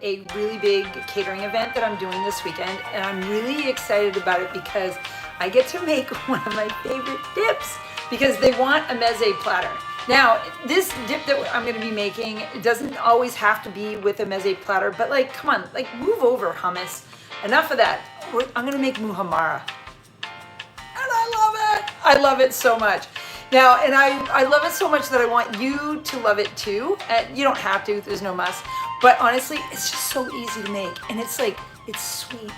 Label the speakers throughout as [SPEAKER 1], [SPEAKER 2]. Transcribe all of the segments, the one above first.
[SPEAKER 1] a really big catering event that I'm doing this weekend, and I'm really excited about it because I get to make one of my favorite dips because they want a meze platter. Now, this dip that I'm gonna be making, it doesn't always have to be with a meze platter, but like, come on, like move over, hummus. Enough of that. I'm gonna make muhammara. And I love it. I love it so much. Now, and I love it so much that I want you to love it too. You don't have to, there's no must. But honestly, it's just so easy to make. And it's like, it's sweet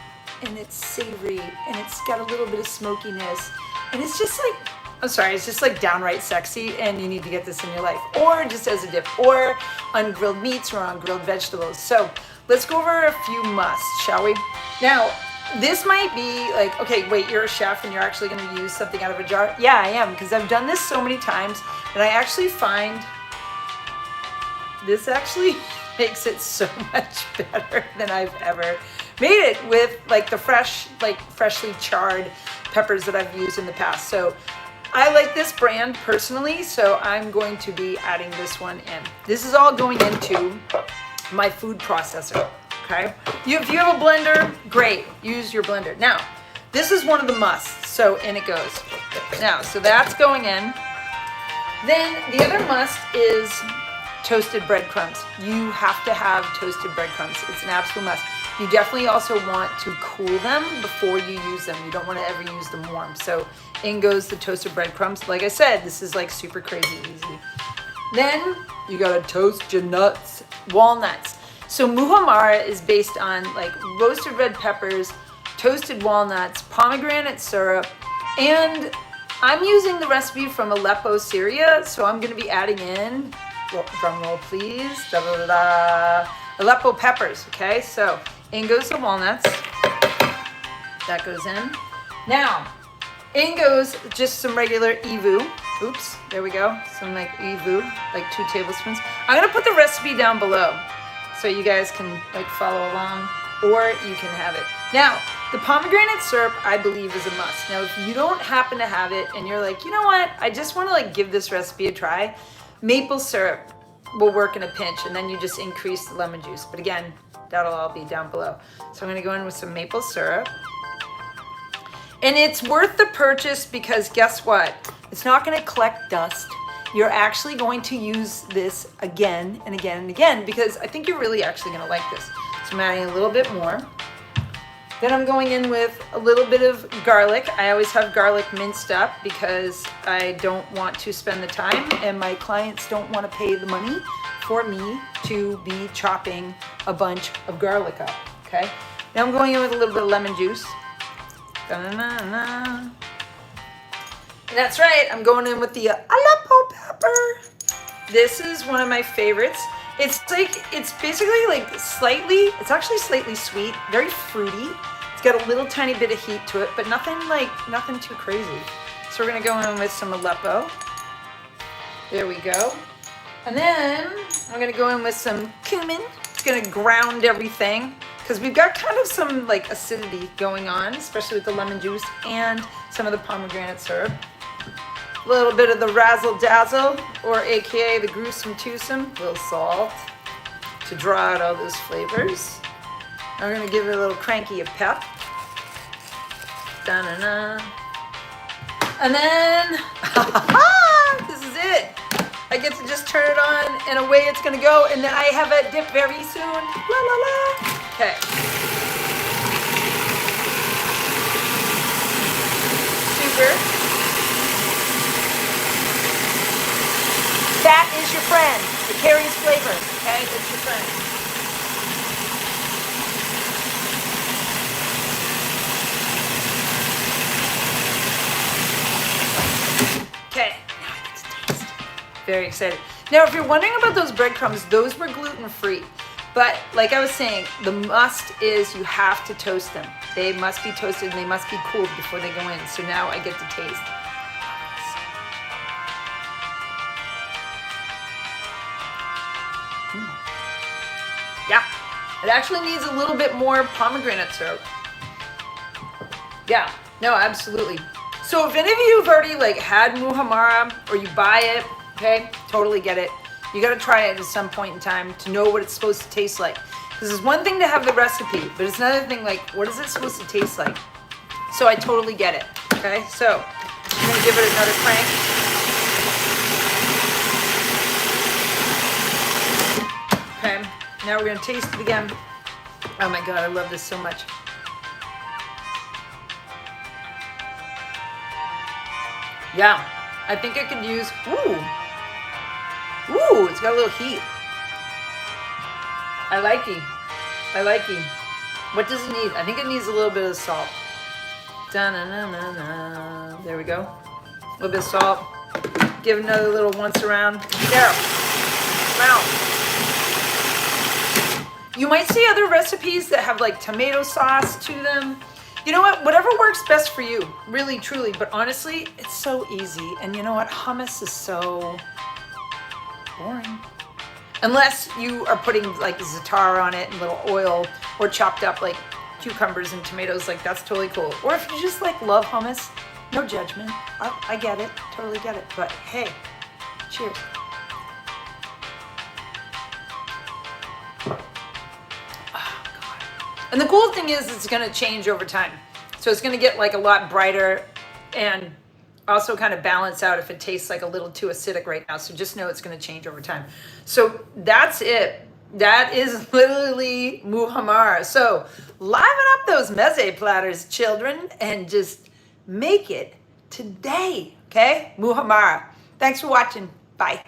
[SPEAKER 1] and it's savory and it's got a little bit of smokiness. And it's just like, I'm sorry, it's just like downright sexy, and you need to get this in your life. Or just as a dip, or on grilled meats or on grilled vegetables. So let's go over a few musts, shall we? Now, this might be like, okay, wait, you're a chef and you're actually gonna use something out of a jar? Yeah, I am, because I've done this so many times, and I actually find this actually makes it so much better than I've ever made it with like the freshly charred peppers that I've used in the past. So I like this brand personally, so I'm going to be adding this one in. This is all going into my food processor. Okay, if you have a blender, great, use your blender. Now, this is one of the musts, so in it goes. Now, so that's going in. Then the other must is toasted breadcrumbs. You have to have toasted breadcrumbs. It's an absolute must. You definitely also want to cool them before you use them. You don't want to ever use them warm. So in goes the toasted breadcrumbs. Like I said, this is like super crazy easy. Then you gotta toast your nuts, walnuts. So muhammara is based on like roasted red peppers, toasted walnuts, pomegranate syrup, and I'm using the recipe from Aleppo, Syria. So I'm gonna be adding in, drum roll please, da, da, da, da, Aleppo peppers, okay? So in goes the walnuts, that goes in. Now, in goes just some regular evu. Oops, there we go. Some like evu, like 2 tablespoons. I'm gonna put the recipe down below so you guys can like follow along, or you can have it. Now, the pomegranate syrup, I believe, is a must. Now, if you don't happen to have it and you're like, you know what, I just wanna like give this recipe a try, maple syrup will work in a pinch, and then you just increase the lemon juice. But again, that'll all be down below. So I'm gonna go in with some maple syrup. And it's worth the purchase because guess what? It's not gonna collect dust. You're actually going to use this again and again and again because I think you're really actually gonna like this. So I'm adding a little bit more. Then I'm going in with a little bit of garlic. I always have garlic minced up because I don't want to spend the time and my clients don't want to pay the money for me to be chopping a bunch of garlic up, okay? Now I'm going in with a little bit of lemon juice. Da-na-na-na. And that's right, I'm going in with the Aleppo pepper. This is one of my favorites. It's basically like it's actually slightly sweet, very fruity. It's got a little tiny bit of heat to it, but nothing too crazy. So we're gonna go in with some Aleppo. There we go. And then I'm gonna go in with some cumin. It's gonna ground everything because we've got kind of some like acidity going on, especially with the lemon juice and some of the pomegranate syrup. A little bit of the razzle dazzle, or AKA the gruesome twosome, a little salt to draw out all those flavors. I'm gonna give it a little cranky of pep. Da-na-na. And then, this is it. I get to just turn it on and away it's gonna go, and then I have a dip very soon. La la la. Okay. Super. That is your friend. It carries flavor, okay? It's your friend. Okay, now I get to taste. Very excited. Now, if you're wondering about those breadcrumbs, those were gluten-free. But like I was saying, the must is you have to toast them. They must be toasted and they must be cooled before they go in. So now I get to taste. Yeah, it actually needs a little bit more pomegranate syrup. Yeah, no, absolutely. So if any of you have already like had muhammara or you buy it, okay, totally get it. You gotta try it at some point in time to know what it's supposed to taste like. This is one thing to have the recipe, but it's another thing, like, what is it supposed to taste like? So I totally get it, okay? So I'm gonna give it another crank. Okay, now we're gonna taste it again. Oh my God, I love this so much. Yeah, I think I could use, ooh, it's got a little heat. I like it. I like it. What does it need? I think it needs a little bit of salt. Da-na-na-na-na. There we go. A little bit of salt. Give it another little once around. There. Wow. You might see other recipes that have like tomato sauce to them. You know what? Whatever works best for you. Really, truly. But honestly, it's so easy. And you know what? Hummus is so boring. Unless you are putting like za'atar on it and little oil, or chopped up like cucumbers and tomatoes, like that's totally cool. Or if you just like love hummus, no judgment. I get it, totally get it. But hey, cheers. Oh God. And the cool thing is it's gonna change over time. So it's gonna get like a lot brighter and also kind of balance out if it tastes like a little too acidic right now. So just know it's going to change over time. So that's it. That is literally MUHAMMARA. So liven up those meze platters, children, and just make it today. Okay? MUHAMMARA. Thanks for watching. Bye.